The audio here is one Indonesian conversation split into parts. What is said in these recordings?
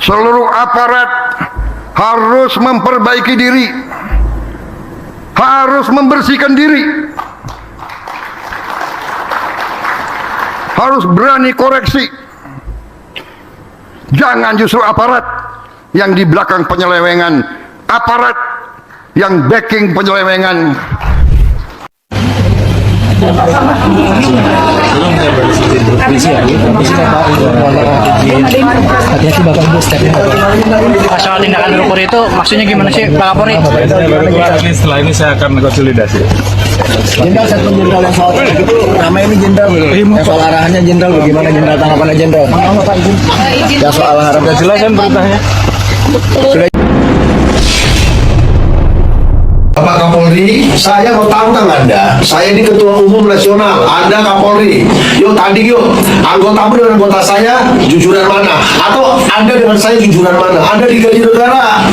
seluruh aparat harus memperbaiki diri, harus membersihkan diri, harus berani koreksi. Jangan justru aparat yang di belakang penyelewengan, aparat yang backing penyelewengan. Hati-hati Bapak Ibu stepnya Bapak. Soal tindakan terukur itu maksudnya gimana sih Pak Kapolri? Setelah ini saya akan konsolidasi. Jenderal, satu jenderal yang soal itu nama ini jenderal, yang soal arahannya jenderal, bagaimana jenderal tanggapannya jenderal? Yang soal arahan Sudah jelas kan beritanya? sudah. Bapak Kapolri, saya mau tantang Anda. Saya ini Ketua Umum Nasional, Anda Kapolri. Yuk tanding yuk. Anggotamu dengan anggota saya, jujuran mana? Atau Anda dengan saya, jujuran mana? Anda digaji negara.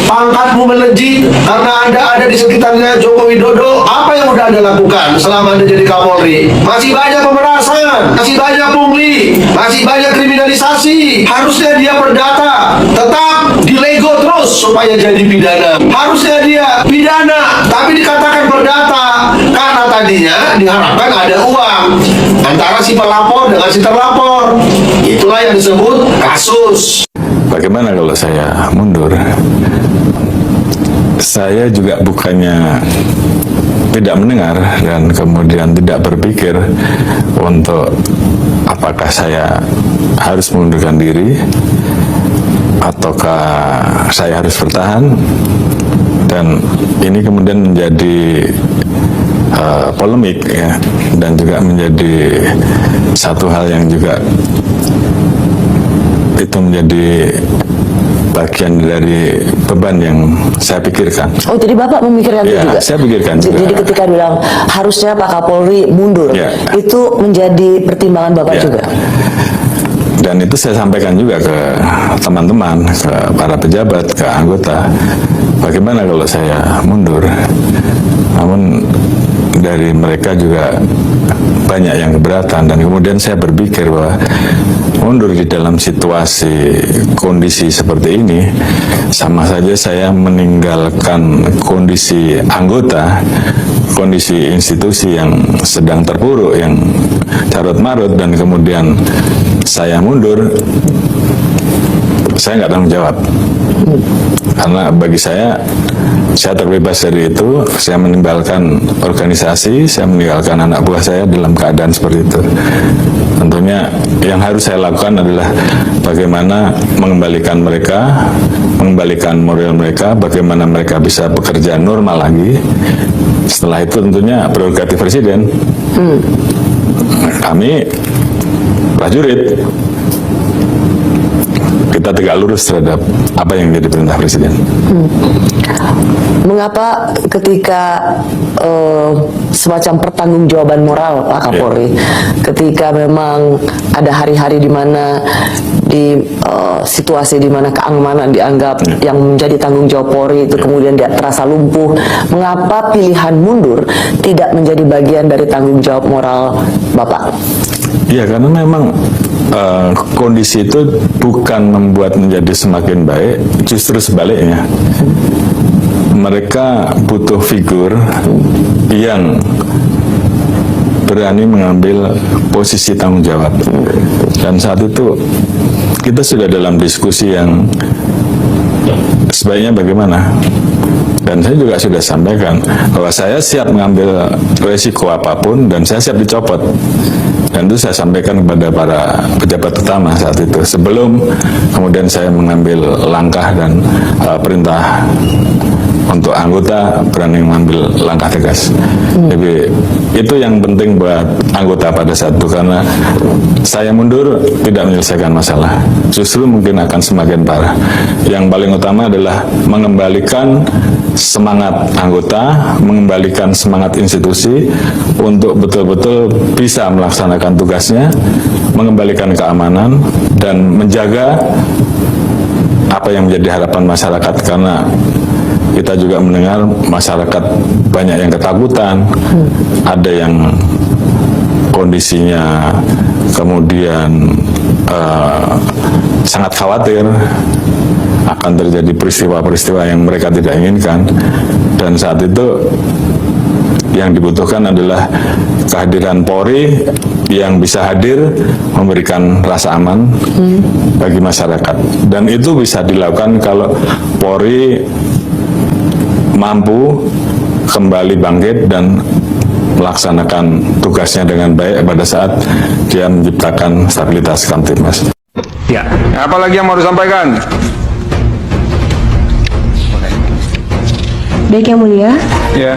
Pangkatmu melejit karena Anda ada di sekitarnya Joko Widodo. Apa yang udah Anda lakukan selama Anda jadi Kapolri? Masih banyak pemerasan, masih banyak pungli, masih banyak kriminalisasi. Harusnya dia perdata, tetap dilego terus supaya jadi pidana. Harusnya dia pidana, tapi dikatakan perdata karena tadinya diharapkan ada uang antara si pelapor dengan si terlapor. Itulah yang disebut kasus. Bagaimana kalau saya mundur? Saya juga bukannya tidak mendengar dan kemudian tidak berpikir untuk apakah saya harus mengundurkan diri ataukah saya harus bertahan. Dan ini kemudian menjadi polemik ya, dan juga menjadi satu hal yang juga itu menjadi bagian dari beban yang saya pikirkan. Oh, jadi Bapak memikirkan itu juga? Saya pikirkan juga. Jadi ketika bilang harusnya Pak Kapolri mundur, itu menjadi pertimbangan Bapak juga? Dan itu saya sampaikan juga ke teman-teman, ke para pejabat, ke anggota. Bagaimana kalau saya mundur? Namun dari mereka juga banyak yang keberatan, dan kemudian saya berpikir bahwa mundur di dalam situasi kondisi seperti ini sama saja saya meninggalkan kondisi anggota, kondisi institusi yang sedang terpuruk, yang carut marut, dan kemudian saya mundur, saya nggak tanggung jawab. Karena bagi saya terbebas dari itu, saya meninggalkan organisasi, saya meninggalkan anak buah saya dalam keadaan seperti itu. Tentunya yang harus saya lakukan adalah bagaimana mengembalikan mereka, mengembalikan moral mereka, bagaimana mereka bisa bekerja normal lagi. Setelah itu tentunya prerogatif presiden. Kami prajurit, kita tegak lurus terhadap apa yang menjadi perintah presiden. Mengapa ketika semacam pertanggungjawaban moral Pak Kapolri, ketika memang ada hari-hari di mana di situasi di mana keamanan dianggap yang menjadi tanggung jawab Polri itu kemudian dia terasa lumpuh, mengapa pilihan mundur tidak menjadi bagian dari tanggung jawab moral Bapak? Ya, karena memang kondisi itu bukan membuat menjadi semakin baik, justru sebaliknya. Mereka butuh figur yang berani mengambil posisi tanggung jawab. Dan saat itu kita sudah dalam diskusi yang sebaiknya bagaimana. Dan saya juga sudah sampaikan bahwa saya siap mengambil resiko apapun dan saya siap dicopot. Dan itu saya sampaikan kepada para pejabat utama saat itu, sebelum kemudian saya mengambil langkah dan perintah untuk anggota berani mengambil langkah tegas. Jadi itu yang penting buat anggota pada saat itu, karena saya mundur tidak menyelesaikan masalah, justru mungkin akan semakin parah. Yang paling utama adalah mengembalikan semangat anggota, mengembalikan semangat institusi untuk betul-betul bisa melaksanakan tugasnya, mengembalikan keamanan dan menjaga apa yang menjadi harapan masyarakat. Karena kita juga mendengar masyarakat banyak yang ketakutan, ada yang kondisinya kemudian sangat khawatir akan terjadi peristiwa-peristiwa yang mereka tidak inginkan, dan saat itu yang dibutuhkan adalah kehadiran Polri yang bisa hadir memberikan rasa aman bagi masyarakat, dan itu bisa dilakukan kalau Polri mampu kembali bangkit dan melaksanakan tugasnya dengan baik pada saat dia menciptakan stabilitas Kamtibmas. Ya. Apalagi yang mau disampaikan? Baik Yang Mulia, Ya.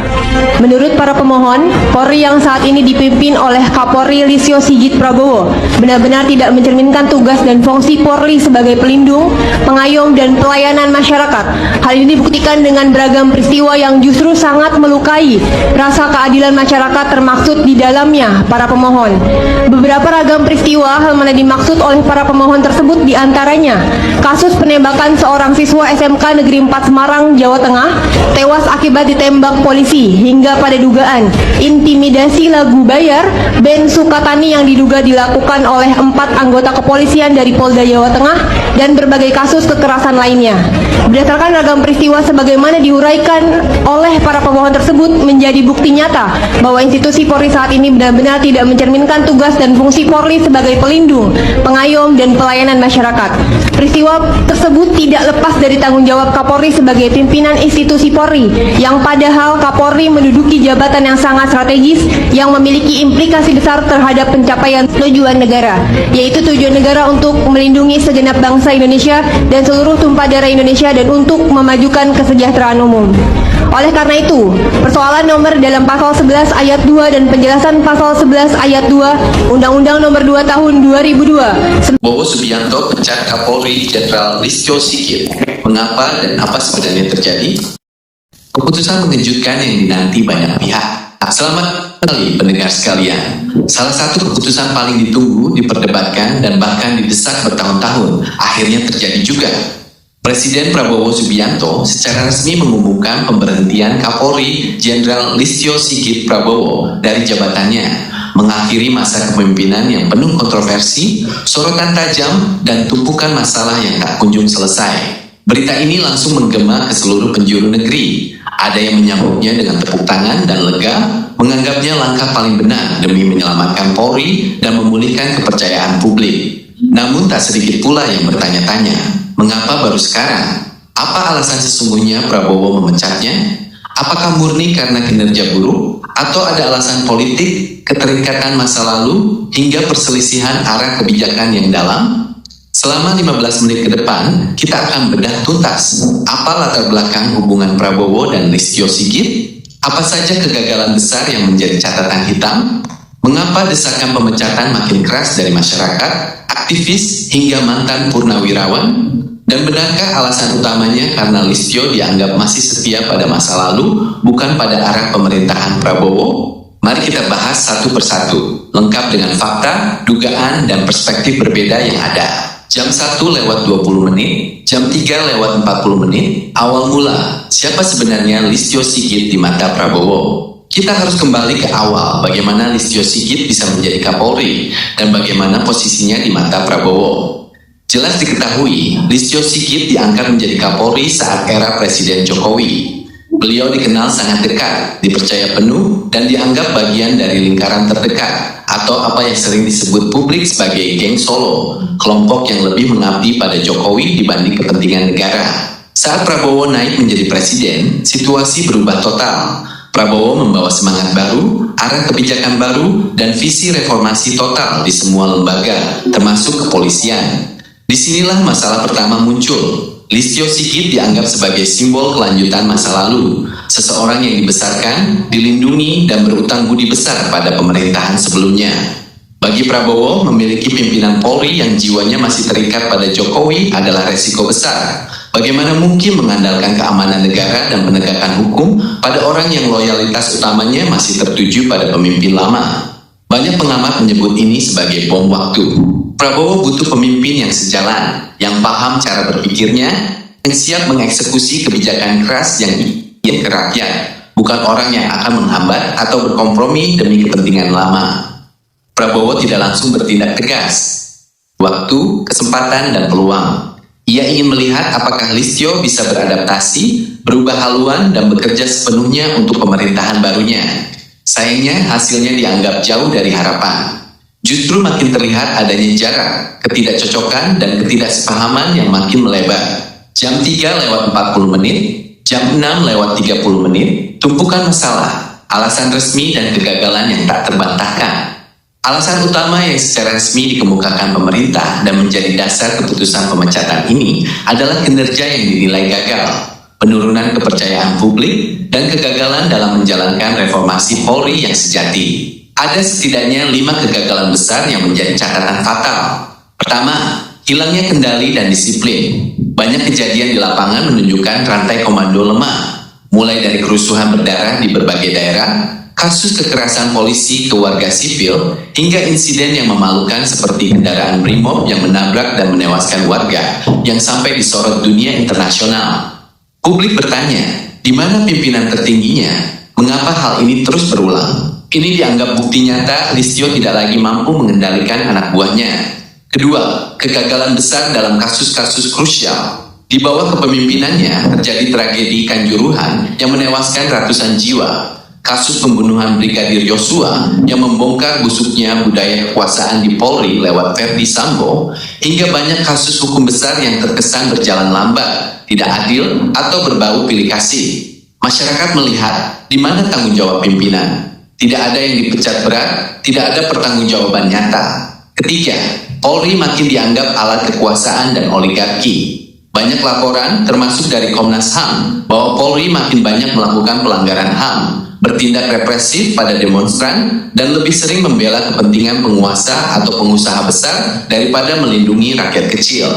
menurut para pemohon, Polri yang saat ini dipimpin oleh Kapolri Listio Sigit Prabowo benar-benar tidak mencerminkan tugas dan fungsi Polri sebagai pelindung, pengayom, dan pelayanan masyarakat. Hal ini dibuktikan dengan beragam peristiwa yang justru sangat melukai rasa keadilan masyarakat, termaksud di dalamnya para pemohon. Beberapa ragam peristiwa hal mana dimaksud oleh para pemohon tersebut diantaranya kasus penembakan seorang siswa SMK Negeri 4 Semarang, Jawa Tengah, tewas akibat ditembak polisi, hingga pada dugaan intimidasi lagu bayar Ben Sukatani yang diduga dilakukan oleh 4 anggota kepolisian dari Polda Jawa Tengah, dan berbagai kasus kekerasan lainnya. Berdasarkan ragam peristiwa sebagaimana diuraikan oleh para pemohon tersebut, menjadi bukti nyata bahwa institusi Polri saat ini benar-benar tidak mencerminkan tugas dan fungsi Polri sebagai pelindung, pengayom, dan pelayanan masyarakat. Peristiwa tersebut tidak lepas dari tanggung jawab Kapolri sebagai pimpinan institusi Polri, yang padahal Kapolri menduduki jabatan yang sangat strategis yang memiliki implikasi besar terhadap pencapaian tujuan negara, yaitu tujuan negara untuk melindungi segenap bangsa Indonesia dan seluruh tumpah darah Indonesia, dan untuk memajukan kesejahteraan umum. Oleh karena itu, persoalan nomor dalam pasal 11 ayat 2 dan penjelasan pasal 11 ayat 2 Undang-Undang nomor 2 tahun 2002 Bowo Subianto pecat Kapolri Jenderal Listio Sigit. Mengapa dan apa sebenarnya terjadi? Keputusan mengejutkan yang dinanti banyak pihak. Selamat kali pendengar sekalian. Salah satu keputusan paling ditunggu, diperdebatkan, dan bahkan didesak bertahun-tahun, akhirnya terjadi juga. Presiden Prabowo Subianto secara resmi mengumumkan pemberhentian Kapolri Jenderal Listio Sigit Prabowo dari jabatannya, mengakhiri masa kepemimpinan yang penuh kontroversi, sorotan tajam, dan tumpukan masalah yang tak kunjung selesai. Berita ini langsung menggema ke seluruh penjuru negeri. Ada yang menyambutnya dengan tepuk tangan dan lega, menganggapnya langkah paling benar demi menyelamatkan Polri dan memulihkan kepercayaan publik. Namun tak sedikit pula yang bertanya-tanya, mengapa baru sekarang? Apa alasan sesungguhnya Prabowo memecatnya? Apakah murni karena kinerja buruk? Atau ada alasan politik, keterikatan masa lalu, hingga perselisihan arah kebijakan yang dalam? Selama 15 menit ke depan, kita akan bedah tuntas apa latar belakang hubungan Prabowo dan Listio Sigit, apa saja kegagalan besar yang menjadi catatan hitam, mengapa desakan pemecatan makin keras dari masyarakat, aktivis, hingga mantan purnawirawan, dan benarkah alasan utamanya karena Listio dianggap masih setia pada masa lalu, bukan pada arah pemerintahan Prabowo? Mari kita bahas satu persatu, lengkap dengan fakta, dugaan, dan perspektif berbeda yang ada. Jam 1 lewat 20 menit, jam 3 lewat 40 menit, awal mula, siapa sebenarnya Listio Sigit di mata Prabowo? Kita harus kembali ke awal, bagaimana Listio Sigit bisa menjadi Kapolri, dan bagaimana posisinya di mata Prabowo. Jelas diketahui, Listio Sigit diangkat menjadi Kapolri saat era Presiden Jokowi. Beliau dikenal sangat dekat, dipercaya penuh, dan dianggap bagian dari lingkaran terdekat, atau apa yang sering disebut publik sebagai geng Solo, kelompok yang lebih mengabdi pada Jokowi dibanding kepentingan negara. Saat Prabowo naik menjadi presiden, situasi berubah total. Prabowo membawa semangat baru, arah kebijakan baru, dan visi reformasi total di semua lembaga, termasuk kepolisian. Disinilah masalah pertama muncul. Listio Sigit dianggap sebagai simbol kelanjutan masa lalu, seseorang yang dibesarkan, dilindungi, dan berutang budi besar pada pemerintahan sebelumnya. Bagi Prabowo, memiliki pimpinan Polri yang jiwanya masih terikat pada Jokowi adalah resiko besar. Bagaimana mungkin mengandalkan keamanan negara dan penegakan hukum pada orang yang loyalitas utamanya masih tertuju pada pemimpin lama? Banyak pengamat menyebut ini sebagai bom waktu. Prabowo butuh pemimpin yang sejalan, yang paham cara berpikirnya, yang siap mengeksekusi kebijakan keras yang ingin ke rakyat, bukan orang yang akan menghambat atau berkompromi demi kepentingan lama. Prabowo tidak langsung bertindak tegas. Waktu, kesempatan, dan peluang. Ia ingin melihat apakah Listio bisa beradaptasi, berubah haluan, dan bekerja sepenuhnya untuk pemerintahan barunya. Sayangnya hasilnya dianggap jauh dari harapan. Justru makin terlihat adanya jarak, ketidakcocokan, dan ketidaksepahaman yang makin melebar. Jam 3:40, jam 6:30, tumpukan masalah, alasan resmi dan kegagalan yang tak terbantahkan. Alasan utama yang secara resmi dikemukakan pemerintah dan menjadi dasar keputusan pemecatan ini adalah kinerja yang dinilai gagal, penurunan kepercayaan publik, dan kegagalan dalam menjalankan reformasi Polri yang sejati. Ada setidaknya 5 kegagalan besar yang menjadi catatan fatal. Pertama, hilangnya kendali dan disiplin. Banyak kejadian di lapangan menunjukkan rantai komando lemah, mulai dari kerusuhan berdarah di berbagai daerah, kasus kekerasan polisi ke warga sipil, hingga insiden yang memalukan seperti kendaraan Brimob yang menabrak dan menewaskan warga yang sampai disorot dunia internasional. Publik bertanya, di mana pimpinan tertingginya? Mengapa hal ini terus berulang? Ini dianggap bukti nyata Listio tidak lagi mampu mengendalikan anak buahnya. Kedua, kegagalan besar dalam kasus-kasus krusial. Di bawah kepemimpinannya terjadi tragedi Kanjuruhan yang menewaskan ratusan jiwa. Kasus pembunuhan Brigadir Yosua yang membongkar busuknya budaya kekuasaan di Polri lewat Verdi Sambo, hingga banyak kasus hukum besar yang terkesan berjalan lambat, tidak adil, atau berbau pilih kasih. Masyarakat melihat di mana tanggung jawab pimpinan. Tidak ada yang dipecat berat, tidak ada pertanggungjawaban nyata. Ketiga, Polri makin dianggap alat kekuasaan dan oligarki. Banyak laporan, termasuk dari Komnas HAM, bahwa Polri makin banyak melakukan pelanggaran HAM, bertindak represif pada demonstran, dan lebih sering membela kepentingan penguasa atau pengusaha besar daripada melindungi rakyat kecil.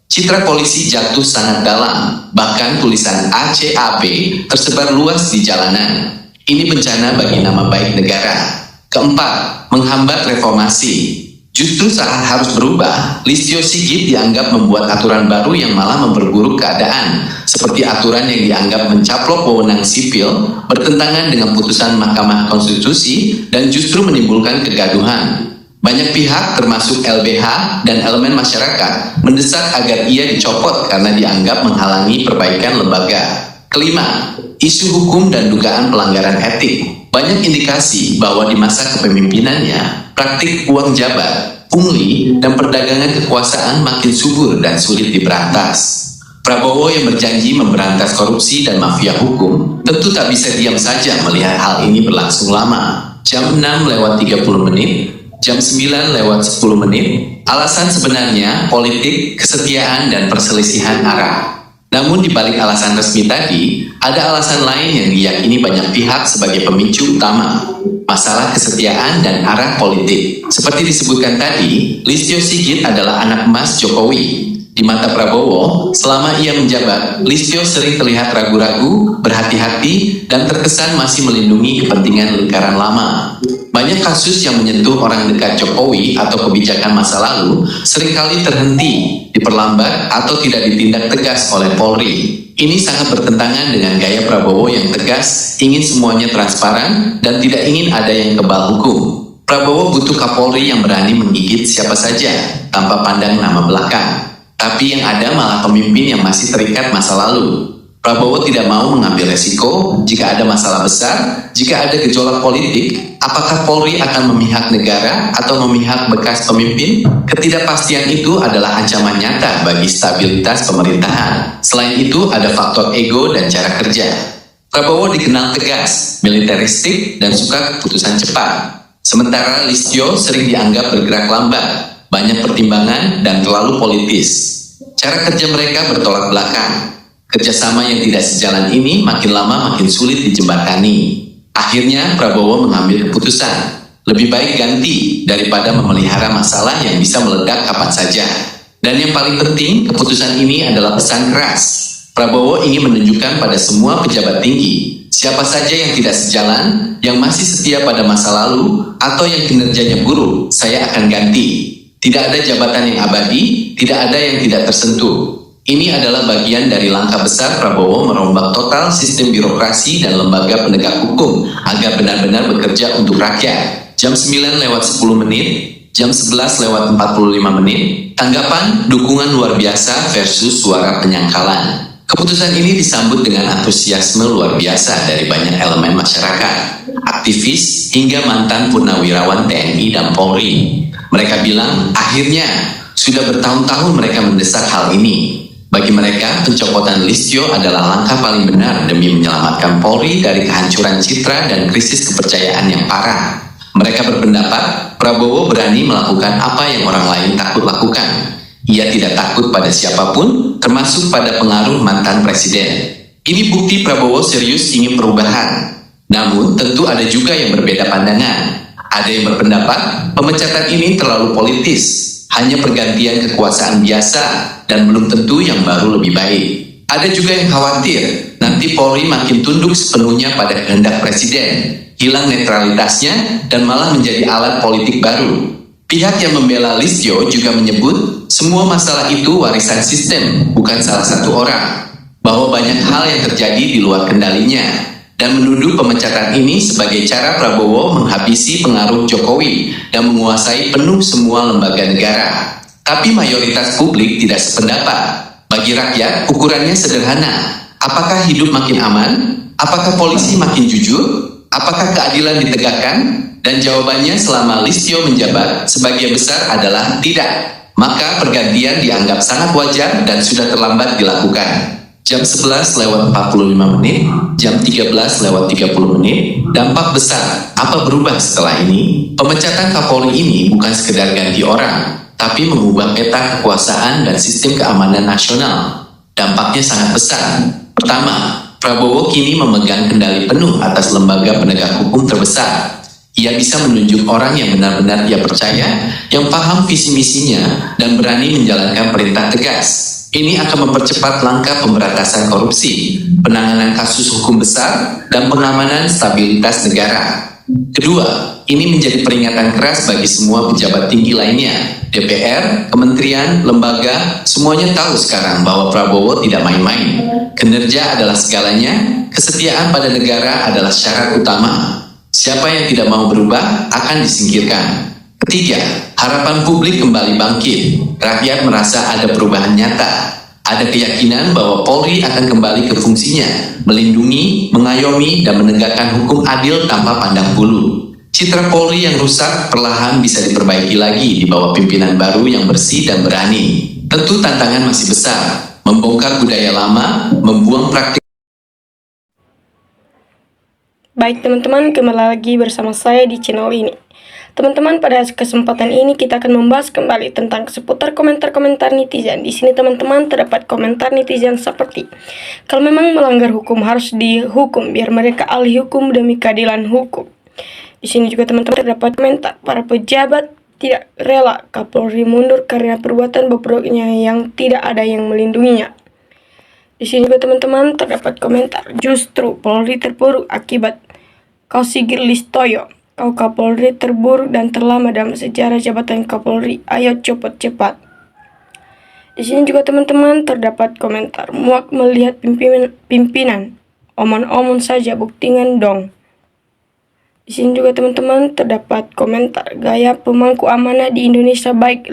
Citra polisi jatuh sangat dalam, bahkan tulisan ACAB tersebar luas di jalanan. Ini bencana bagi nama baik negara. Keempat, menghambat reformasi. Justru saat harus berubah, Listio Sigit dianggap membuat aturan baru yang malah memperburuk keadaan, seperti aturan yang dianggap mencaplok wewenang sipil, bertentangan dengan putusan Mahkamah Konstitusi, dan justru menimbulkan kegaduhan. Banyak pihak, termasuk LBH dan elemen masyarakat, mendesak agar ia dicopot karena dianggap menghalangi perbaikan lembaga. Kelima, isu hukum dan dugaan pelanggaran etik. Banyak indikasi bahwa di masa kepemimpinannya, praktik uang jabat, pungli, dan perdagangan kekuasaan makin subur dan sulit diberantas. Prabowo yang berjanji memberantas korupsi dan mafia hukum tentu tak bisa diam saja melihat hal ini berlangsung lama. Jam 6:30, jam 9:10, alasan sebenarnya politik, kesetiaan, dan perselisihan arah. Namun di balik alasan resmi tadi, ada alasan lain yang diyakini banyak pihak sebagai pemicu utama. Masalah kesetiaan dan arah politik. Seperti disebutkan tadi, Listio Sigit adalah anak emas Jokowi. Di mata Prabowo, selama ia menjabat, Listio sering terlihat ragu-ragu, berhati-hati, dan terkesan masih melindungi kepentingan lingkaran lama. Banyak kasus yang menyentuh orang dekat Jokowi atau kebijakan masa lalu seringkali terhenti, diperlambat, atau tidak ditindak tegas oleh Polri. Ini sangat bertentangan dengan gaya Prabowo yang tegas, ingin semuanya transparan, dan tidak ingin ada yang kebal hukum. Prabowo butuh Kapolri yang berani menggigit siapa saja, tanpa pandang nama belakang. Tapi yang ada malah pemimpin yang masih terikat masa lalu. Prabowo tidak mau mengambil resiko jika ada masalah besar, jika ada gejolak politik, apakah Polri akan memihak negara atau memihak bekas pemimpin? Ketidakpastian itu adalah ancaman nyata bagi stabilitas pemerintahan. Selain itu, ada faktor ego dan cara kerja. Prabowo dikenal tegas, militeristik, dan suka keputusan cepat. Sementara Listio sering dianggap bergerak lambat, banyak pertimbangan, dan terlalu politis. Cara kerja mereka bertolak belakang. Kerjasama yang tidak sejalan ini makin lama makin sulit dijembatani. Akhirnya Prabowo mengambil keputusan, lebih baik ganti daripada memelihara masalah yang bisa meledak kapan saja. Dan yang paling penting, keputusan ini adalah pesan keras. Prabowo ingin menunjukkan pada semua pejabat tinggi, siapa saja yang tidak sejalan, yang masih setia pada masa lalu, atau yang kinerjanya buruk, saya akan ganti. Tidak ada jabatan yang abadi, tidak ada yang tidak tersentuh. Ini adalah bagian dari langkah besar Prabowo merombak total sistem birokrasi dan lembaga penegak hukum agar benar-benar bekerja untuk rakyat. Jam 9 lewat 10 menit, jam 11 lewat 45 menit, tanggapan dukungan luar biasa versus suara penyangkalan. Keputusan ini disambut dengan antusiasme luar biasa dari banyak elemen masyarakat, aktivis, hingga mantan purnawirawan TNI dan Polri. Mereka bilang, akhirnya, sudah bertahun-tahun mereka mendesak hal ini. Bagi mereka, pencopotan Listio adalah langkah paling benar demi menyelamatkan Polri dari kehancuran citra dan krisis kepercayaan yang parah. Mereka berpendapat Prabowo berani melakukan apa yang orang lain takut lakukan. Ia tidak takut pada siapapun, termasuk pada pengaruh mantan presiden. Ini bukti Prabowo serius ingin perubahan. Namun tentu ada juga yang berbeda pandangan. Ada yang berpendapat pemecatan ini terlalu politis, hanya pergantian kekuasaan biasa dan belum tentu yang baru lebih baik. Ada juga yang khawatir nanti Polri makin tunduk sepenuhnya pada kehendak presiden, hilang netralitasnya, dan malah menjadi alat politik baru. Pihak yang membela Listio juga menyebut semua masalah itu warisan sistem, bukan salah satu orang, bahwa banyak hal yang terjadi di luar kendalinya, dan menuduh pemecatan ini sebagai cara Prabowo menghabisi pengaruh Jokowi dan menguasai penuh semua lembaga negara. Tapi mayoritas publik tidak sependapat. Bagi rakyat, ukurannya sederhana. Apakah hidup makin aman? Apakah polisi makin jujur? Apakah keadilan ditegakkan? Dan jawabannya selama Listio menjabat, sebagian besar adalah tidak. Maka pergantian dianggap sangat wajar dan sudah terlambat dilakukan. Jam 11 lewat 45 menit, jam 13 lewat 30 menit, dampak besar. Apa berubah setelah ini? Pemecatan Kapolri ini bukan sekedar ganti orang, tapi mengubah peta kekuasaan dan sistem keamanan nasional. Dampaknya sangat besar. Pertama, Prabowo kini memegang kendali penuh atas lembaga penegak hukum terbesar. Ia bisa menunjuk orang yang benar-benar ia percaya, yang paham visi misinya, dan berani menjalankan perintah tegas. Ini akan mempercepat langkah pemberantasan korupsi, penanganan kasus hukum besar, dan pengamanan stabilitas negara. Kedua, ini menjadi peringatan keras bagi semua pejabat tinggi lainnya. DPR, kementerian, lembaga, semuanya tahu sekarang bahwa Prabowo tidak main-main. Kinerja adalah segalanya, kesetiaan pada negara adalah syarat utama. Siapa yang tidak mau berubah akan disingkirkan. Ketiga, harapan publik kembali bangkit. Rakyat merasa ada perubahan nyata. Ada keyakinan bahwa Polri akan kembali ke fungsinya, melindungi, mengayomi, dan menegakkan hukum adil tanpa pandang bulu. Citra Polri yang rusak perlahan bisa diperbaiki lagi di bawah pimpinan baru yang bersih dan berani. Tentu tantangan masih besar, membongkar budaya lama, membuang praktik. Baik teman-teman, kembali lagi bersama saya di channel ini. Teman-teman, pada kesempatan ini kita akan membahas kembali tentang seputar komentar-komentar netizen. Di sini teman-teman terdapat komentar netizen seperti, kalau memang melanggar hukum harus dihukum biar mereka ahli hukum demi keadilan hukum. Di sini juga teman-teman terdapat komentar para pejabat tidak rela Kapolri mundur karena perbuatan bobroknya yang tidak ada yang melindunginya. Di sini juga teman-teman terdapat komentar, justru Polri terpuruk akibat kau Sigit Listio. Kau Kapolri terburuk dan terlama dalam sejarah jabatan Kapolri. Ayo copot cepat. Di sini juga teman-teman terdapat komentar, muak melihat pimpinan. Omon-omon saja, buktikan dong. Di sini juga teman-teman terdapat komentar, gaya pemangku amanah di Indonesia baik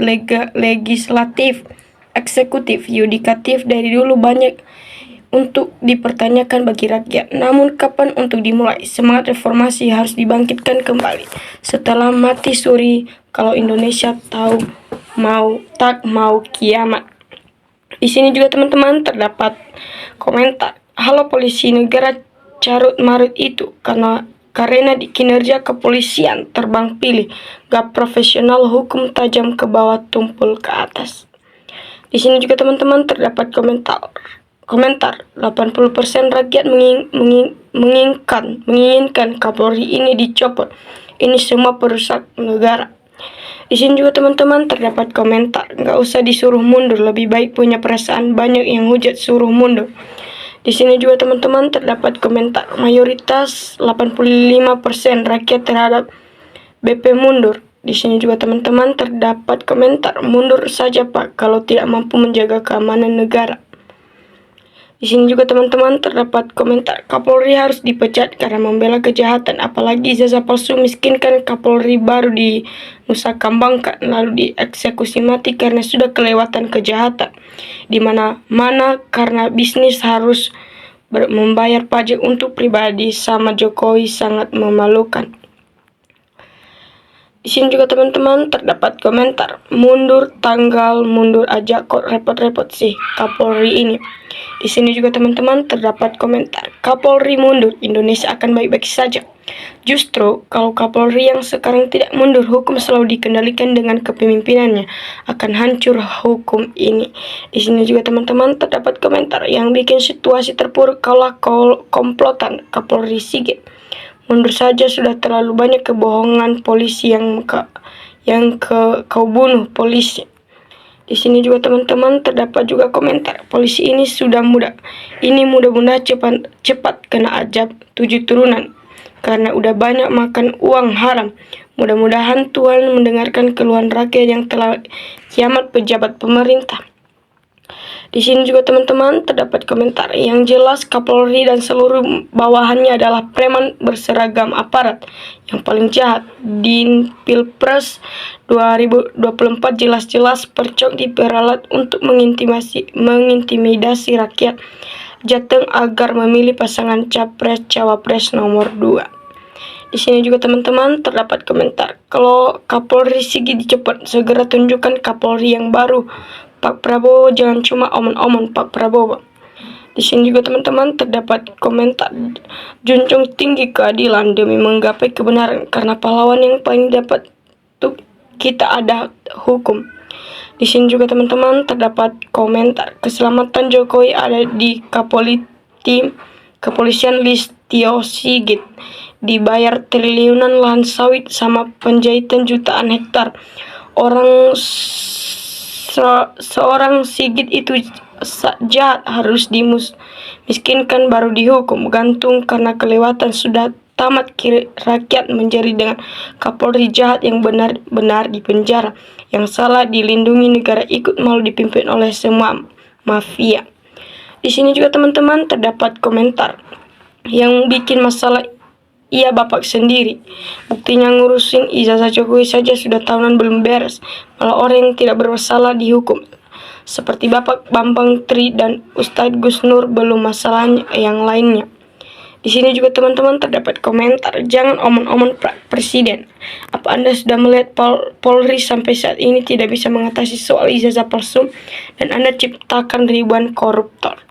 legislatif, eksekutif, yudikatif dari dulu banyak untuk dipertanyakan bagi rakyat. Namun kapan untuk dimulai? Semangat reformasi harus dibangkitkan kembali. Setelah mati suri, kalau Indonesia tahu mau tak mau kiamat. Di sini juga teman-teman terdapat komentar, halo polisi negara carut marut itu karena di kinerja kepolisian terbang pilih, gak profesional, hukum tajam ke bawah tumpul ke atas. Di sini juga teman-teman terdapat komentar 80% rakyat menginginkan Kapolri ini dicopot. Ini semua perusak negara. Di sini juga teman-teman terdapat komentar, nggak usah disuruh mundur, lebih baik punya perasaan, banyak yang hujat suruh mundur. Di sini juga teman-teman terdapat komentar, mayoritas 85% rakyat terhadap BP mundur. Di sini juga teman-teman terdapat komentar, mundur saja Pak kalau tidak mampu menjaga keamanan negara. Di sini juga teman-teman terdapat komentar Kapolri harus dipecat karena membela kejahatan, apalagi ijazah palsu miskinkan Kapolri baru di Nusa Kambangan lalu dieksekusi mati karena sudah kelewatan kejahatan. Di mana-mana karena bisnis harus membayar pajak untuk pribadi sama Jokowi sangat memalukan. Di sini juga teman-teman terdapat komentar mundur tanggal mundur aja kok repot-repot sih Kapolri ini. Di sini juga teman-teman terdapat komentar Kapolri mundur Indonesia akan baik-baik saja. Justru kalau Kapolri yang sekarang tidak mundur, hukum selalu dikendalikan dengan kepemimpinannya akan hancur hukum ini. Di sini juga teman-teman terdapat komentar yang bikin situasi terpuruk kaulah komplotan Kapolri Sigit. Mundur saja, sudah terlalu banyak kebohongan polisi yang kau bunuh polisi. Di sini juga teman-teman terdapat juga komentar polisi ini sudah muda. Ini mudah-mudahan cepat kena azab 7 turunan karena udah banyak makan uang haram. Mudah-mudahan Tuhan mendengarkan keluhan rakyat yang telah kiamat pejabat pemerintah. Di sini juga teman-teman terdapat komentar yang jelas Kapolri dan seluruh bawahannya adalah preman berseragam aparat yang paling jahat. Di Pilpres 2024 jelas-jelas percok diperalat untuk mengintimidasi rakyat Jateng agar memilih pasangan capres-cawapres nomor 2. Di sini juga teman-teman terdapat komentar kalau Kapolri Sigit dicopot, segera tunjukkan Kapolri yang baru. Pak Prabowo jangan cuma omong-omong Pak Prabowo. Di sini juga teman-teman terdapat komentar junjung tinggi keadilan demi menggapai kebenaran karena pahlawan yang paling dapat tuh kita ada hukum. Di sini juga teman-teman terdapat komentar keselamatan Jokowi ada di Kepolisian Listio Sigit, dibayar triliunan lahan sawit sama penjahitan jutaan hektar. Seorang Sigit itu jahat harus dimiskinkan baru dihukum gantung karena kelewatan sudah tamat rakyat menjadi dengan Kapolri jahat yang benar-benar dipenjara, yang salah dilindungi negara ikut malu dipimpin oleh semua mafia. Di sini juga teman-teman terdapat komentar yang bikin masalah ia bapak sendiri. Buktinya ngurusin ijazah Jokowi saja sudah tahunan belum beres, malah orang yang tidak bersalah dihukum. Seperti Bapak Bambang Tri dan Ustadz Gus Nur, belum masalahnya yang lainnya. Di sini juga teman-teman terdapat komentar jangan omong-omong Presiden. Apa Anda sudah melihat Polri sampai saat ini tidak bisa mengatasi soal ijazah palsu dan Anda ciptakan ribuan koruptor.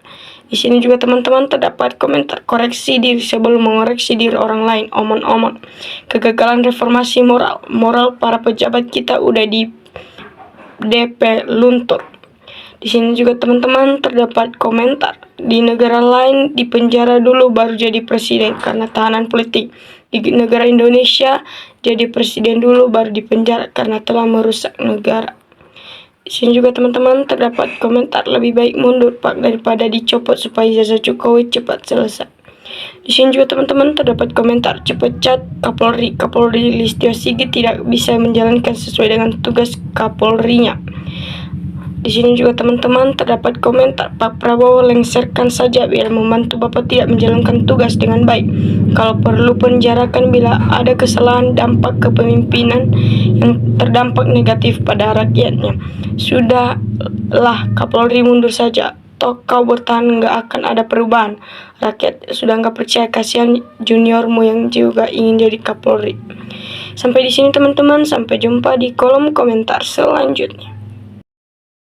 Di sini juga teman-teman terdapat komentar koreksi diri sebelum mengoreksi diri orang lain, omong-omong. Kegagalan reformasi moral para pejabat kita udah di DP luntur. Di sini juga teman-teman terdapat komentar di negara lain di penjara dulu baru jadi presiden karena tahanan politik. Di negara Indonesia jadi presiden dulu baru dipenjara karena telah merusak negara. Di sini juga teman-teman terdapat komentar lebih baik mundur Pak daripada dicopot supaya ijazah Jokowi cepat selesai. Di sini juga teman-teman terdapat komentar cepat Kapolri Listio Sigit tidak bisa menjalankan sesuai dengan tugas Kapolrinya. Di sini juga teman-teman terdapat komentar Pak Prabowo lengserkan saja biar membantu Bapak tidak menjalankan tugas dengan baik. Kalau perlu penjarakan bila ada kesalahan dampak kepemimpinan yang terdampak negatif pada rakyatnya. Sudahlah Kapolri mundur saja. Toh kau bertahan nggak akan ada perubahan. Rakyat sudah nggak percaya, kasihan juniormu yang juga ingin jadi Kapolri. Sampai di sini teman-teman, sampai jumpa di kolom komentar selanjutnya.